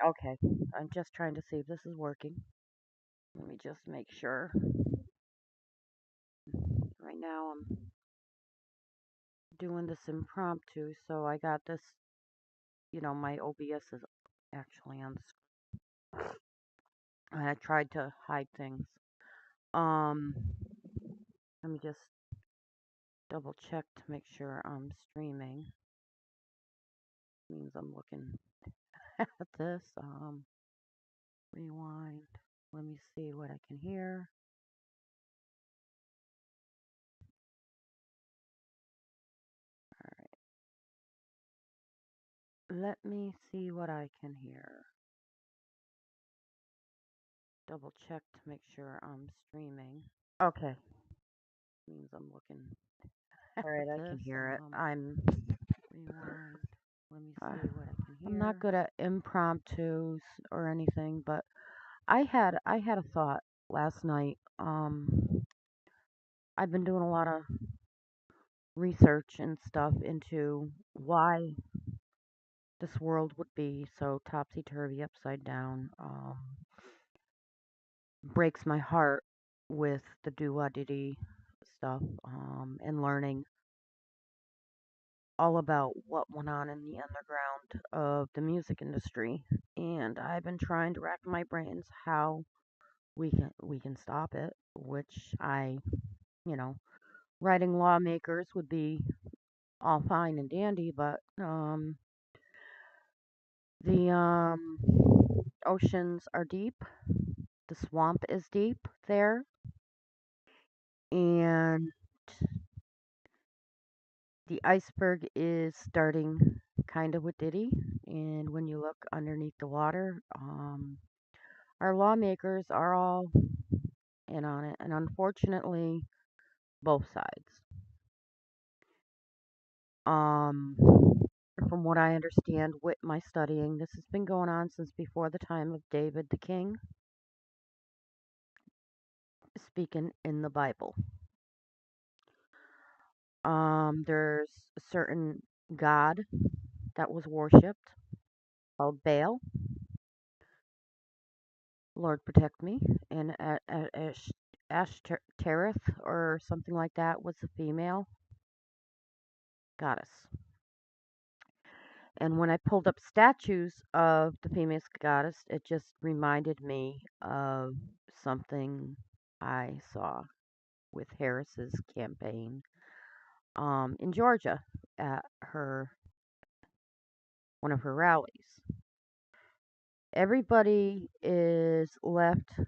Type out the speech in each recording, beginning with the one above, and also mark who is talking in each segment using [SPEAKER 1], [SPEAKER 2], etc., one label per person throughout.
[SPEAKER 1] Okay, I'm just trying to see if this is working. Let me just make sure. Right now I'm doing this impromptu, so I got this, my OBS is actually on the screen. And I tried to hide things. Um, Let me just double check to make sure I'm streaming. Means I'm looking at this. Rewind. Let me see what I can hear. Let me see what I can hear. Double check to make sure I'm streaming. Okay. Means I'm looking
[SPEAKER 2] All right,
[SPEAKER 1] at
[SPEAKER 2] I can
[SPEAKER 1] this.
[SPEAKER 2] hear it.
[SPEAKER 1] I'm rewind. Let me see what I can hear. I'm not good at impromptus or anything, but I had a thought last night. I've been doing a lot of research and stuff into why this world would be so topsy turvy, upside down. Breaks my heart with the doo diddy stuff, and learning all about what went on in the underground of the music industry. And I've been trying to rack my brains how we can stop it, which you know, writing lawmakers would be all fine and dandy, but the oceans are deep, the swamp is deep there, and the iceberg is starting kind of with Diddy. And when you look underneath the water, our lawmakers are all in on it, and unfortunately, both sides. Um, from what I understand with my studying, this has been going on since before the time of David the King, speaking in the Bible. There's a certain god that was worshipped called Baal. Lord protect me. And Ashtareth or something like that was a female goddess. And when I pulled up statues of the female goddess, it just reminded me of something I saw with Harris's campaign in Georgia at her one of her rallies. Everybody is left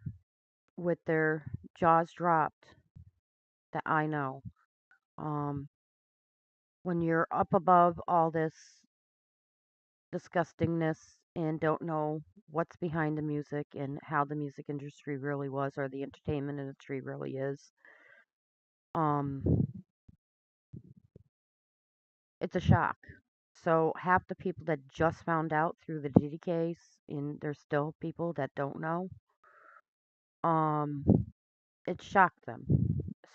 [SPEAKER 1] with their jaws dropped that I know. Um, when you're up above all this disgustingness and don't know what's behind the music and how the music industry really was or the entertainment industry really is, um, it's a shock. So half the people that just found out through the Diddy case, and there's still people that don't know, um, it shocked them.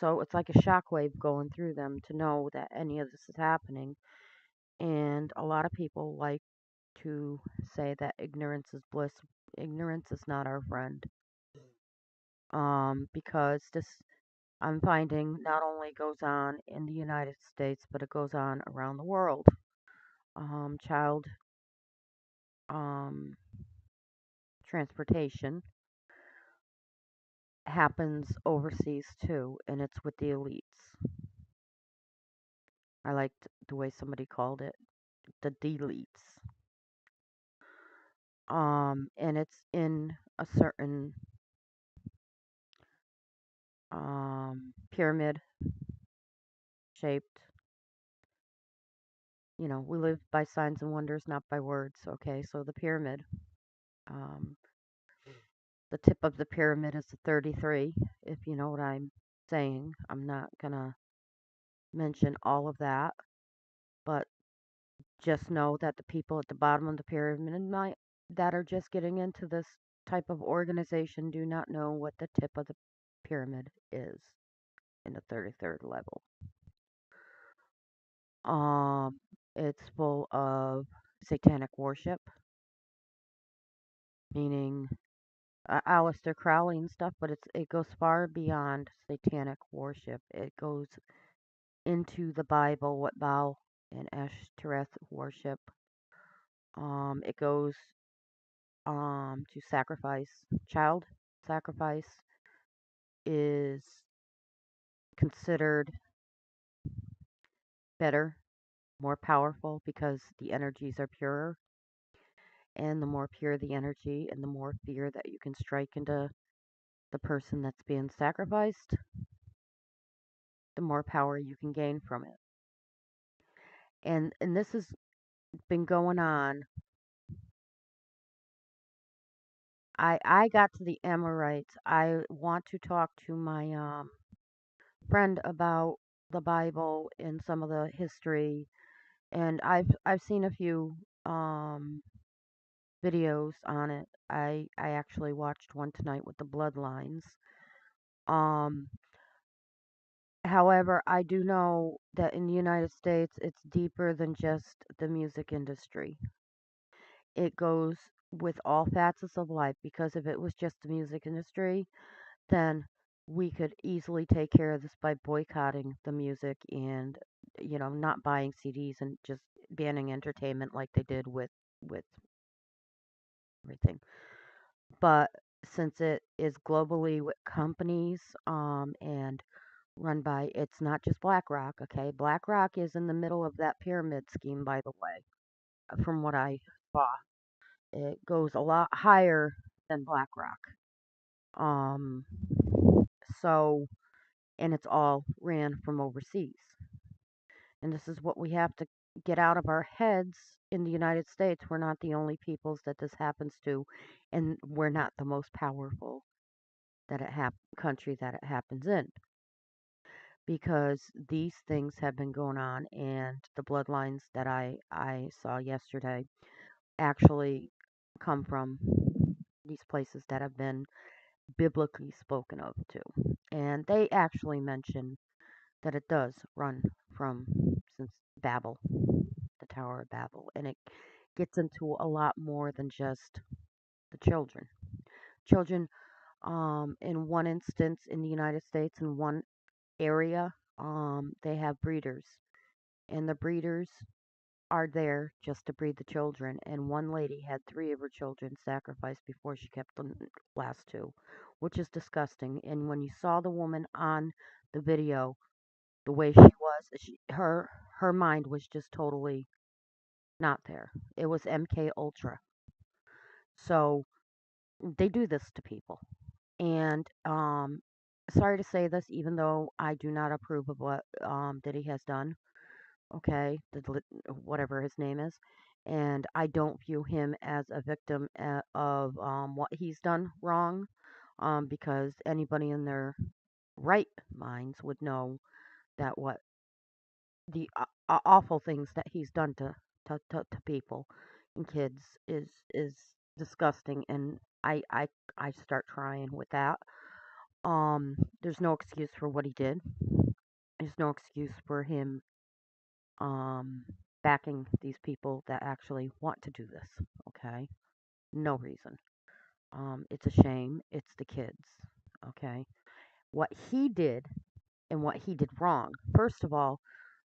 [SPEAKER 1] So it's like a shockwave going through them to know that any of this is happening. And a lot of people like to say that ignorance is bliss. Ignorance is not our friend. Because this I'm finding not only goes on in the United States, but it goes on around the world. Child um, transportation happens overseas too, and it's with the elites. I liked the way somebody called it the deletes. And it's in a certain pyramid shaped. We live by signs and wonders, not by words. Okay, so the pyramid. Um, the tip of the pyramid is the 33, if you know what I'm saying. I'm not gonna mention all of that, but just know that the people at the bottom of the pyramid that are just getting into this type of organization do not know what the tip of the pyramid is in the 33rd level. Um, it's full of satanic worship. meaning Aleister Crowley and stuff, but it goes far beyond satanic worship. It goes into the Bible, what Baal and Ashtoreth worship. It goes to sacrifice. Child sacrifice is considered better, more powerful because the energies are purer. And the more pure the energy and the more fear that you can strike into the person that's being sacrificed, the more power you can gain from it. And this has been going on. I got to the Amorites. I want to talk to my friend about the Bible and some of the history, and I've seen a few um videos on it. I actually watched one tonight with the bloodlines. Um However, I do know that in the United States it's deeper than just the music industry. It goes with all facets of life because if it was just the music industry, then we could easily take care of this by boycotting the music and not buying CDs and just banning entertainment like they did with everything. But since it is globally with companies and run by, it's not just BlackRock, okay? BlackRock is in the middle of that pyramid scheme, by the way, from what I saw. It goes a lot higher than BlackRock. Um, so, and it's all ran from overseas. And this is what we have to get out of our heads in the United States. We're not the only peoples that this happens to, and we're not the most powerful country that it happens in. Because these things have been going on, and the bloodlines that I saw yesterday actually come from these places that have been biblically spoken of too. And they actually mention that it does run from since Babel, the Tower of Babel, and it gets into a lot more than just the children. Children, in one instance in the United States, in one area, they have breeders, and the breeders are there just to breed the children. And one lady had three of her children sacrificed before she kept the last two, which is disgusting. And when you saw the woman on the video, the way she was, her mind was just totally not there. It was MK Ultra. So they do this to people. And sorry to say this, even though I do not approve of what Diddy has done, okay, whatever his name is, and I don't view him as a victim of what he's done wrong, because anybody in their right minds would know that what the awful things that he's done to people and kids is disgusting, and I start crying with that. There's no excuse for what he did. There's no excuse for him um, backing these people that actually want to do this. Okay, no reason. It's a shame. It's the kids. Okay, what he did and what he did wrong. First of all,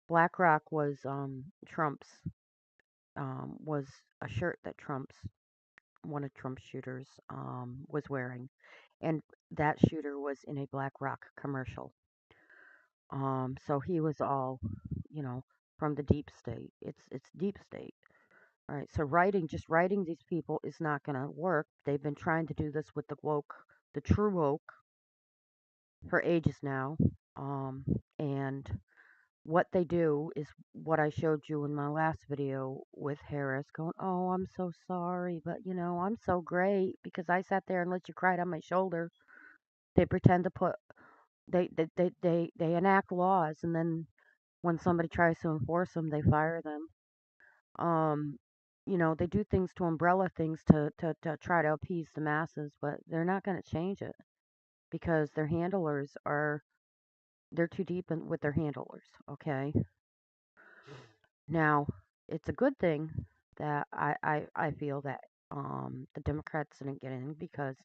[SPEAKER 1] BlackRock was Trump's was a shirt that one of Trump's shooters was wearing, and that shooter was in a BlackRock commercial. So he was all, you know, from the deep state. It's deep state. All right, so just writing these people is not going to work. They've been trying to do this with the woke, the true woke, for ages now. Um, and what they do is what I showed you in my last video with Harris going, "Oh, I'm so sorry, but I'm so great because I sat there and let you cry on my shoulder." They pretend to they enact laws, and then when somebody tries to enforce them, they fire them. Um, they do things to umbrella things to try to appease the masses, but they're not going to change it because their handlers they're too deep with their handlers. Okay, now it's a good thing that I feel that the Democrats didn't get in because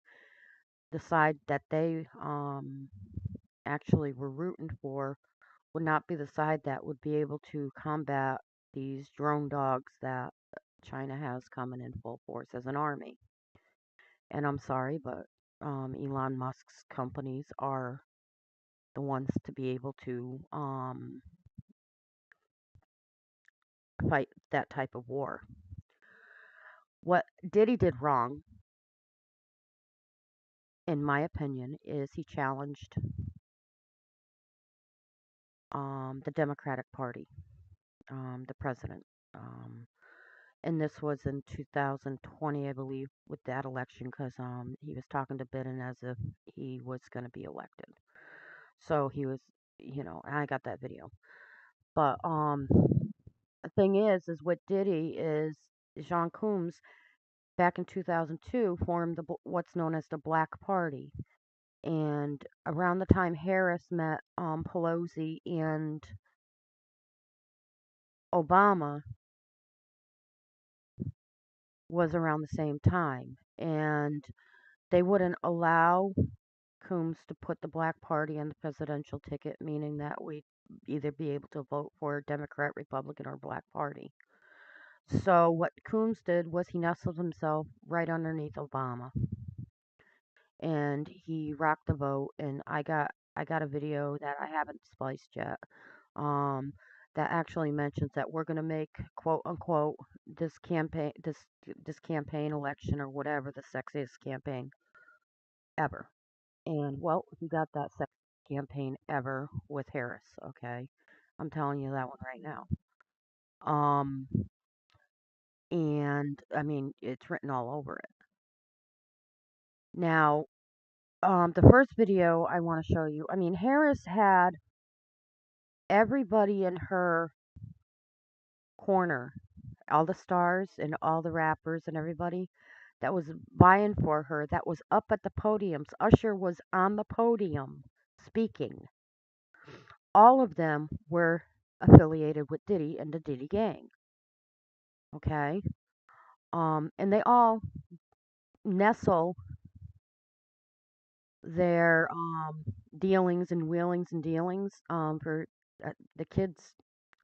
[SPEAKER 1] the side that they actually were rooting for would not be the side that would be able to combat these drone dogs that China has coming in full force as an army. And I'm sorry, but Elon Musk's companies are the ones to be able to fight that type of war. What Diddy did wrong, in my opinion, is he challenged the Democratic Party, the president. Um, and this was in 2020, I believe, with that election, because he was talking to Biden as if he was going to be elected. So he was, I got that video. But the thing is what Diddy is Jean Combs back in 2002 formed what's known as the Black Party. And around the time Harris met Pelosi and Obama was around the same time. And they wouldn't allow Coombs to put the Black Party on the presidential ticket, meaning that we'd either be able to vote for Democrat, Republican, or Black Party. So what Coombs did was he nestled himself right underneath Obama, and he rocked the vote. And I got a video that I haven't spliced yet, um, that actually mentions that we're gonna make quote unquote this campaign election or whatever the sexiest campaign ever. And well, he got that sexiest campaign ever with Harris. Okay, I'm telling you that one right now. Um, and I mean it's written all over it. Now, the first video I want to show you. I mean, Harris had everybody in her corner, all the stars and all the rappers and everybody that was vying for her, that was up at the podiums. Usher was on the podium speaking. All of them were affiliated with Diddy and the Diddy gang. Okay, and they all nestle their dealings and wheelings and dealings for the kids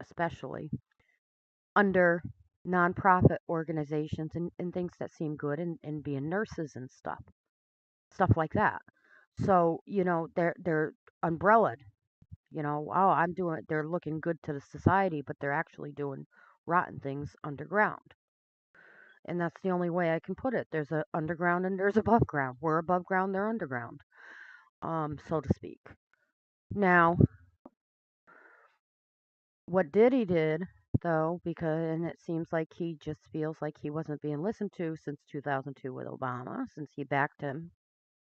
[SPEAKER 1] especially under nonprofit organizations and things that seem good and being nurses and stuff like that. So they're umbrellaed. Oh, they're looking good to the society, but they're actually doing rotten things underground. And that's the only way I can put it. There's a underground and there's above ground. We're above ground, they're underground, so to speak. Now, what Diddy did, though, because and it seems like he just feels like he wasn't being listened to since 2002 with Obama, since he backed him,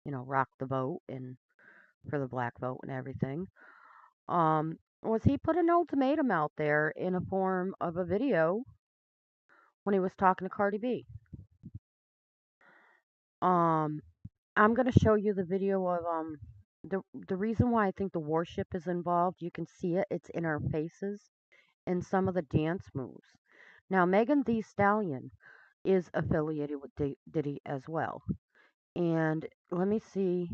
[SPEAKER 1] rocked the vote and for the black vote and everything. Was he put an ultimatum out there in a form of a video when he was talking to Cardi B. Um, I'm gonna show you the video of the reason why I think the warship is involved. You can see it; it's in our faces and some of the dance moves. Now, Megan Thee Stallion is affiliated with Diddy as well. And let me see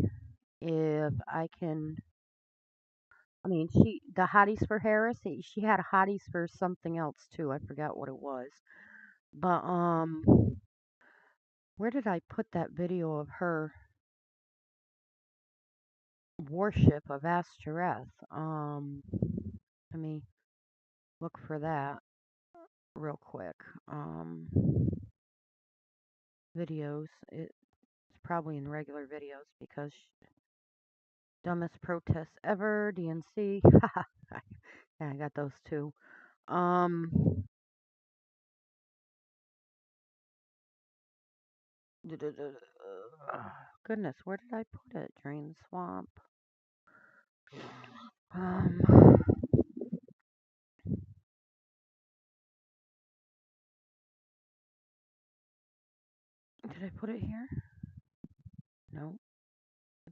[SPEAKER 1] if I can. I mean, the hotties for Harris. She had hotties for something else too. I forgot what it was. But where did I put that video of her worship of Ashtoreth? Let me look for that real quick. Videos. It's probably in regular videos because dumbest protests ever. DNC. Yeah, I got those too. Um, goodness, where did I put it? Drain swamp. Um, did I put it here? No,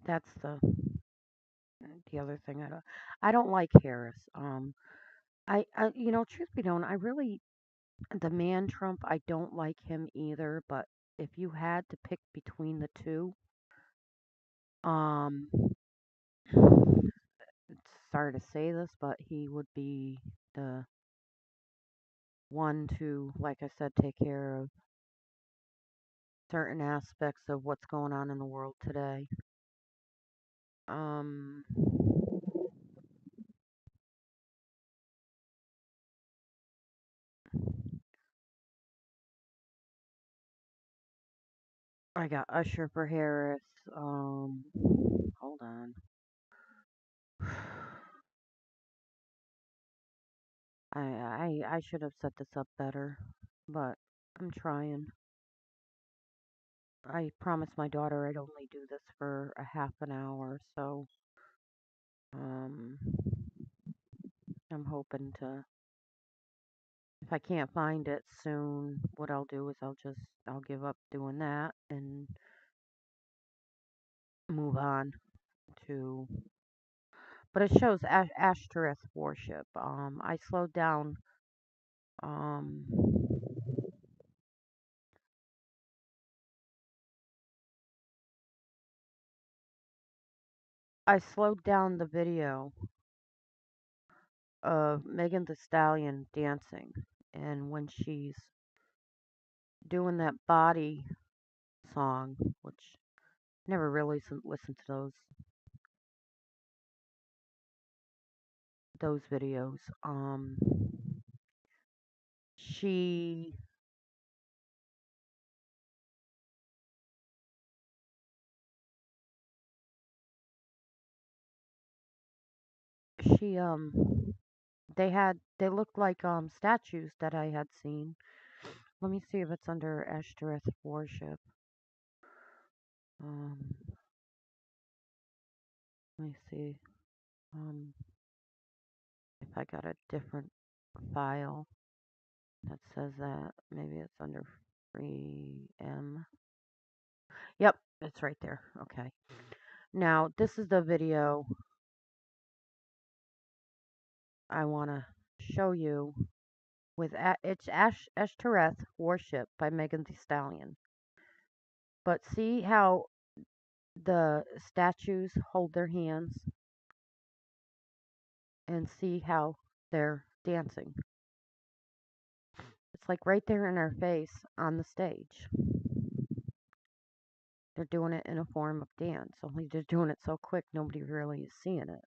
[SPEAKER 1] that's the other thing. I don't like Harris. Truth be known, I really the man Trump. I don't like him either, but if you had to pick between the two, it's sorry to say this, but he would be the one to, like I said, take care of certain aspects of what's going on in the world today. Um, I got Usher for Harris. Hold on. I should have set this up better, but I'm trying. I promised my daughter I'd only do this for a half an hour, so um, I'm hoping to. If I can't find it soon, what I'll do is I'll give up doing that and move on to. But it shows Ashtoreth worship. I slowed down. Um, I slowed down the video of Megan Thee Stallion dancing, and when she's doing that body song, which never really listened to those videos. She she they looked like statues that I had seen. Let me see if it's under Ashtoreth worship. Um, let me see. Um, if I got a different file that says that, maybe it's under free M. Yep, it's right there. Okay. Now this is the video I want to show you with it's Ashtoreth worship by Megan Thee Stallion. But see how the statues hold their hands and see how they're dancing. It's like right there in our face on the stage. They're doing it in a form of dance, only they're doing it so quick nobody really is seeing it.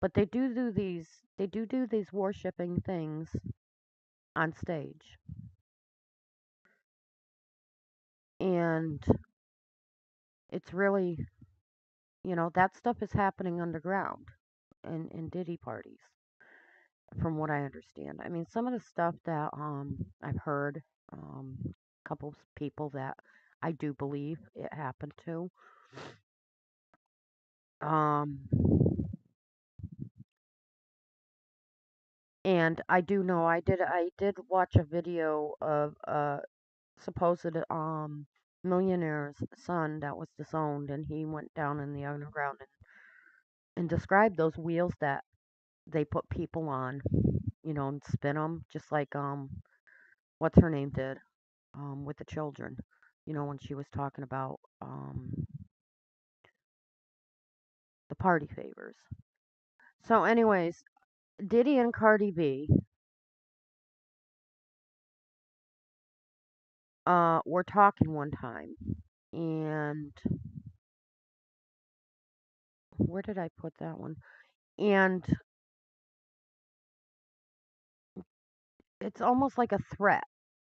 [SPEAKER 1] But they do these worshiping things on stage. And it's really, that stuff is happening underground in Diddy parties, from what I understand. I mean, some of the stuff that I've heard, a couple of people that I do believe it happened to. Um, and I do know I did watch a video of a supposed millionaire's son that was disowned, and he went down in the underground and described those wheels that they put people on, and spin them just like what's her name did with the children, when she was talking about the party favors. So, anyways, Diddy and Cardi B were talking one time, and where did I put that one? And it's almost like a threat.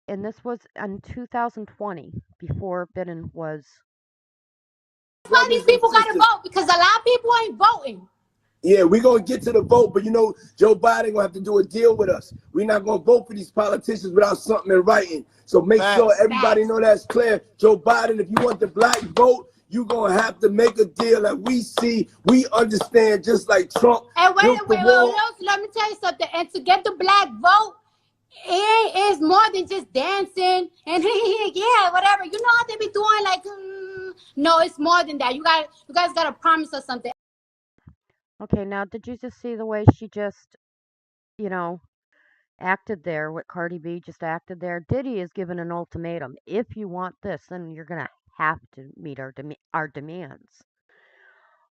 [SPEAKER 1] And this was in 2020, before Biden was.
[SPEAKER 2] That's why these people got to vote, because a lot of people ain't voting.
[SPEAKER 3] Yeah, we're going to get to the vote, but Joe Biden going to have to do a deal with us. We're not going to vote for these politicians without something in writing. So make sure everybody know that's clear. Joe Biden, if you want the black vote, you're going to have to make a deal that we see, we understand, just like Trump.
[SPEAKER 2] And wait, let me tell you something. And to get the black vote, it is more than just dancing and yeah, whatever. You know how they be doing, like, no, it's more than that. You guys got to promise us something.
[SPEAKER 1] Okay, now did you just see the way she just, you know, acted there, what Cardi B just acted there, Diddy is given an ultimatum. If you want this, then you're going to have to meet our demands.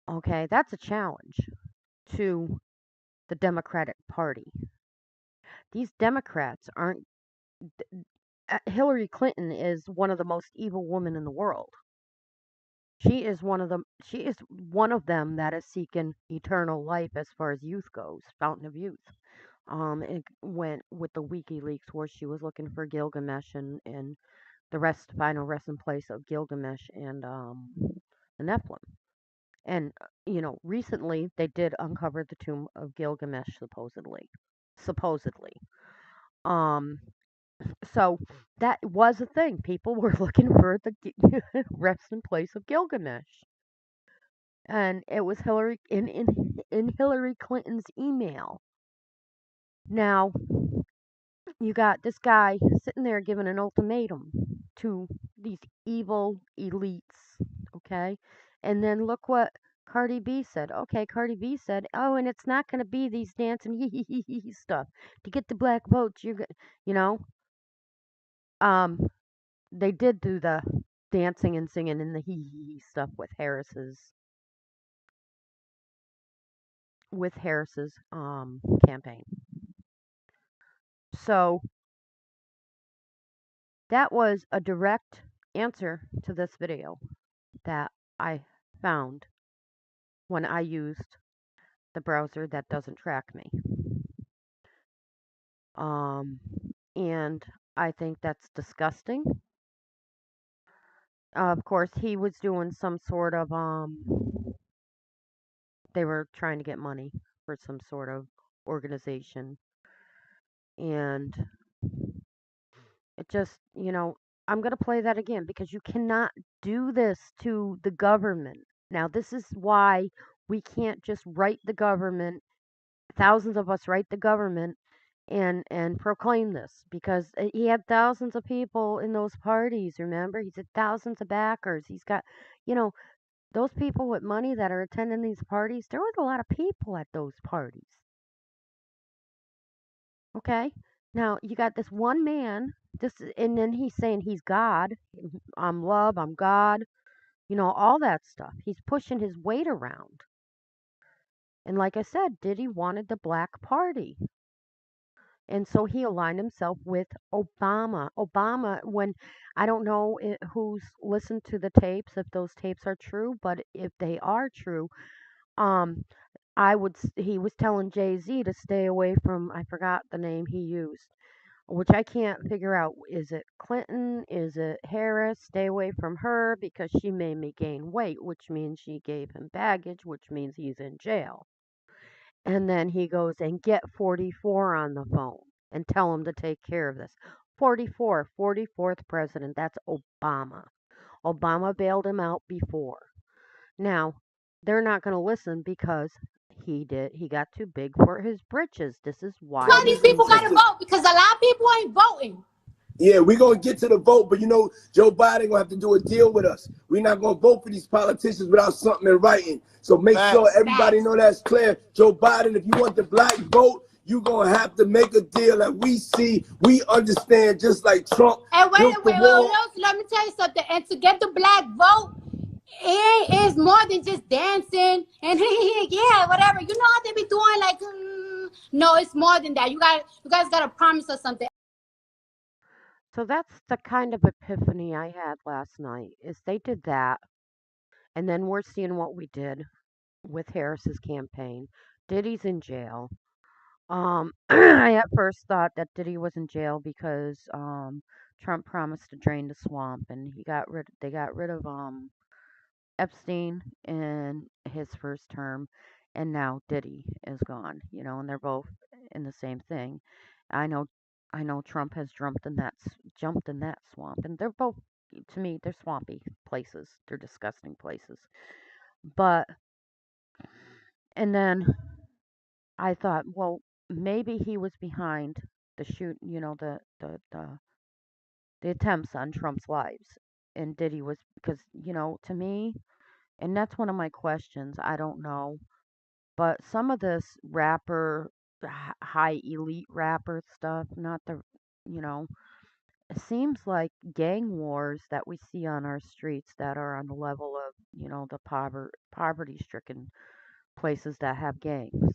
[SPEAKER 1] Okay, that's a challenge to the Democratic Party. These Democrats aren't. Hillary Clinton is one of the most evil women in the world. She is one of them. She is one of them that is seeking eternal life as far as youth goes, fountain of youth. It went with the WikiLeaks where she was looking for Gilgamesh and the final resting place of Gilgamesh and the Nephilim. And recently they did uncover the tomb of Gilgamesh supposedly. Supposedly. Um, so that was a thing. People were looking for the resting place of Gilgamesh, and it was Hillary in Hillary Clinton's email. Now you got this guy sitting there giving an ultimatum to these evil elites, okay? And then look what Cardi B said. Okay, Cardi B said, "Oh, and it's not going to be these dancing hee stuff to get the black votes. You know, um, they did do the dancing and singing and the hee stuff with Harris's campaign. So that was a direct answer to this video that I found when I used the browser that doesn't track me. Um, and I think that's disgusting. Of course, he was doing some sort of they were trying to get money for some sort of organization, and it just, I'm going to play that again because you cannot do this to the government. Now, this is why we can't just write the government, thousands of us write the government and proclaim this because he had thousands of people in those parties, remember? He said thousands of backers. He's got, you know, those people with money that are attending these parties, there was a lot of people at those parties. Okay? Now, you got this one man, and then he's saying he's God. I'm love, I'm God, all that stuff. He's pushing his weight around. And like I said, Diddy wanted the black party. And so he aligned himself with Obama. Obama, when I don't know who's listened to the tapes, if those tapes are true, but if they are true, um, he was telling Jay-Z to stay away from, I forgot the name he used, which I can't figure out. Is it Clinton? Is it Harris? Stay away from her because she made me gain weight, which means she gave him baggage, which means he's in jail. And then he goes and get 44 on the phone and tell him to take care of this. 44, 44th president. That's Obama. Obama bailed him out before. Now, they're not going to listen because he got too big for his britches. This is why
[SPEAKER 2] why these people got to vote, because a lot of people ain't voting.
[SPEAKER 3] Yeah, we're going to get to the vote, but Joe Biden going to have to do a deal with us. We're not going to vote for these politicians without something in writing. So make sure everybody know that's clear. Joe Biden, if you want the black vote, you're going to have to make a deal that we see, we understand, just like Trump.
[SPEAKER 2] And wait, let me tell you something. And to get the black vote, it is more than just dancing and yeah, whatever. You know how they be doing, like, no, it's more than that. You guys got to promise us something.
[SPEAKER 1] So that's the kind of epiphany I had last night, is they did that, and then we're seeing what we did with Harris's campaign. Diddy's in jail. I at first thought that Diddy was in jail because Trump promised to drain the swamp, and they got rid of Epstein in his first term, and now Diddy is gone. And they're both in the same thing. I know, I know Trump has jumped in that swamp, and they're both, to me, they're swampy places. They're disgusting places. But and then I thought, well, maybe he was behind the shoot, the attempts on Trump's lives, and Diddy was because to me, and that's one of my questions. I don't know, but some of this rapper high elite rapper stuff, not the, you know, it seems like gang wars that we see on our streets that are on the level of, the poverty stricken places that have gangs.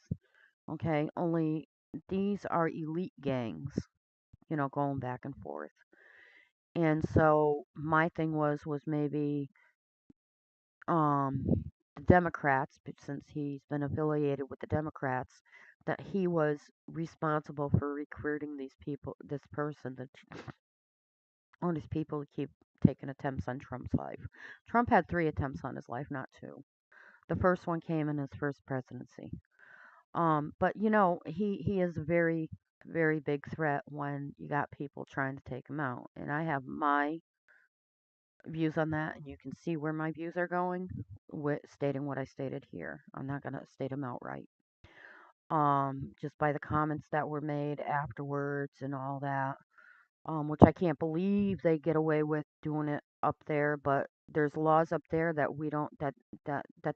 [SPEAKER 1] Okay, only these are elite gangs, going back and forth. And so my thing was maybe um the Democrats, since he's been affiliated with the Democrats, that he was responsible for recruiting these people, this person, all these people to keep taking attempts on Trump's life. Trump had 3 attempts on his life, not 2. The first one came in his first presidency. But he is a very, very big threat when you got people trying to take him out. And I have my views on that, and you can see where my views are going with stating what I stated here. I'm not gonna state them outright. Just by the comments that were made afterwards and all that. Which I can't believe they get away with doing it up there, but there's laws up there that we don't that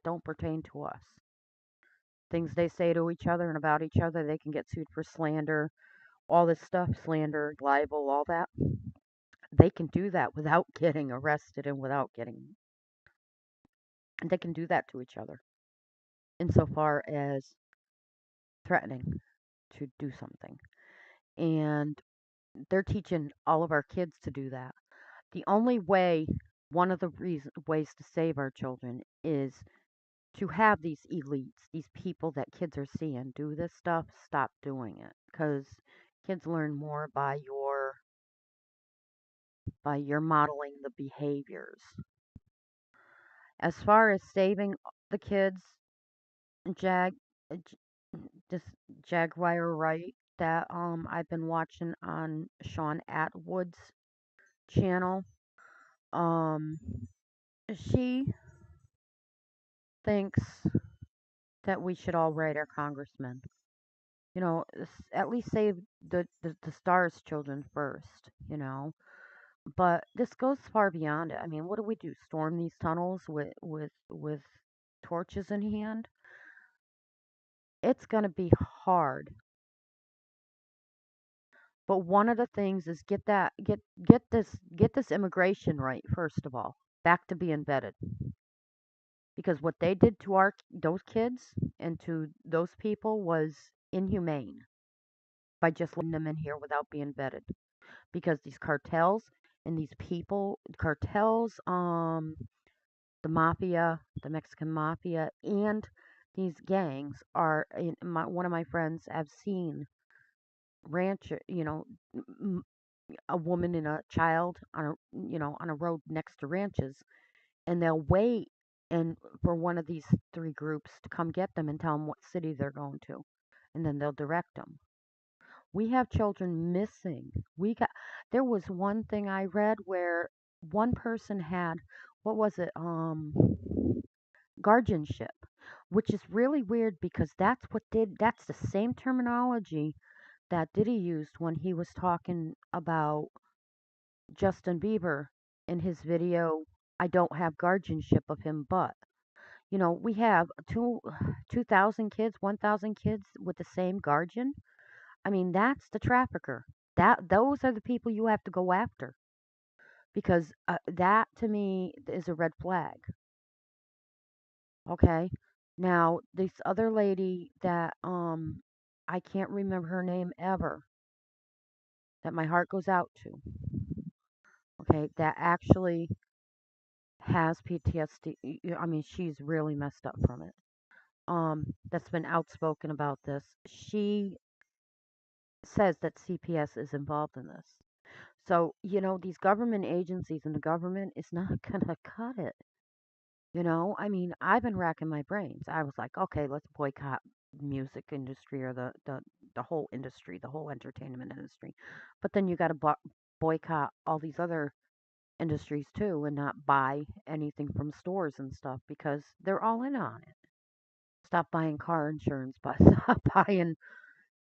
[SPEAKER 1] don't pertain to us. Things they say to each other and about each other, they can get sued for slander, all this stuff, slander, libel, all that. They can do that without getting arrested and without getting. They can do that to each other insofar as threatening to do something. And they're teaching all of our kids to do that. The only way, one of the ways to save our children is to have these elites, these people that kids are seeing do this stuff, stop doing it. Because kids learn more by your modeling the behaviors. As far as saving the kids, Jag, this Jaguar Wright that I've been watching on Sean Atwood's channel, um, she thinks that we should all write our congressmen. At least save the stars children first, But this goes far beyond it. I mean, what do we do? Storm these tunnels with torches in hand? It's going to be hard. But one of the things is get this immigration right first of all, back to being vetted. Because what they did to our those kids and to those people was inhumane by just letting them in here without being vetted. Because these cartels and these people, cartels, the mafia, the Mexican mafia, and these gangs are. One of my friends have seen rancher, a woman and a child on a road next to ranches, and they'll wait and for one of these 3 groups to come get them and tell them what city they're going to, and then they'll direct them. We have children missing. There was one thing I read where one person had, what was it? Guardianship, which is really weird because that's the same terminology that Diddy used when he was talking about Justin Bieber in his video, I don't have guardianship of him, but we have 2,000 kids, 1,000 kids with the same guardian. I mean, that's the trafficker. Those are the people you have to go after because that to me is a red flag. Okay. Now, this other lady that I can't remember her name ever, that my heart goes out to. Okay, that actually has PTSD. I mean, she's really messed up from it. That's been outspoken about this. She says that CPS is involved in this. So, these government agencies and the government is not going to cut it. I mean, I've been racking my brains. I was like, okay, let's boycott music industry or the whole industry, the whole entertainment industry. But then you got to boycott all these other industries too and not buy anything from stores and stuff because they're all in on it. Stop buying car insurance, but stop buying,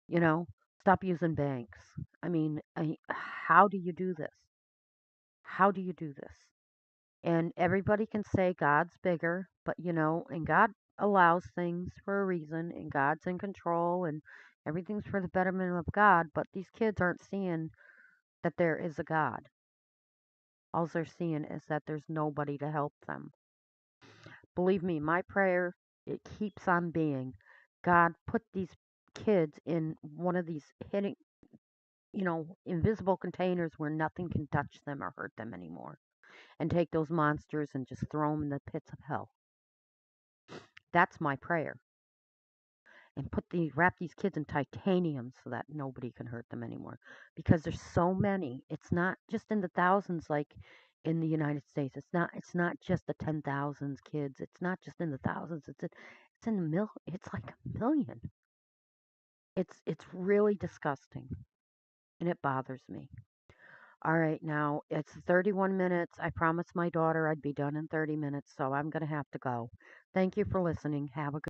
[SPEAKER 1] you know, stop using banks. I mean, how do you do this? How do you do this? And everybody can say God's bigger, but and God allows things for a reason, and God's in control, and Everything's for the betterment of God, but these kids aren't seeing that there is a God. All they're seeing is that there's nobody to help them. Believe me, my prayer, it keeps on being, God, put these kids in one of these hidden, invisible containers where nothing can touch them or hurt them anymore. And take those monsters and just throw them in the pits of hell. That's my prayer. And wrap these kids in titanium so that nobody can hurt them anymore. Because there's so many. It's not just in the thousands like in the United States. It's not just the 10,000s kids. It's not just in the thousands. It's in the it's like a million. It's really disgusting and it bothers me. All right, now it's 31 minutes. I promised my daughter I'd be done in 30 minutes, so I'm going to have to go. Thank you for listening. Have a good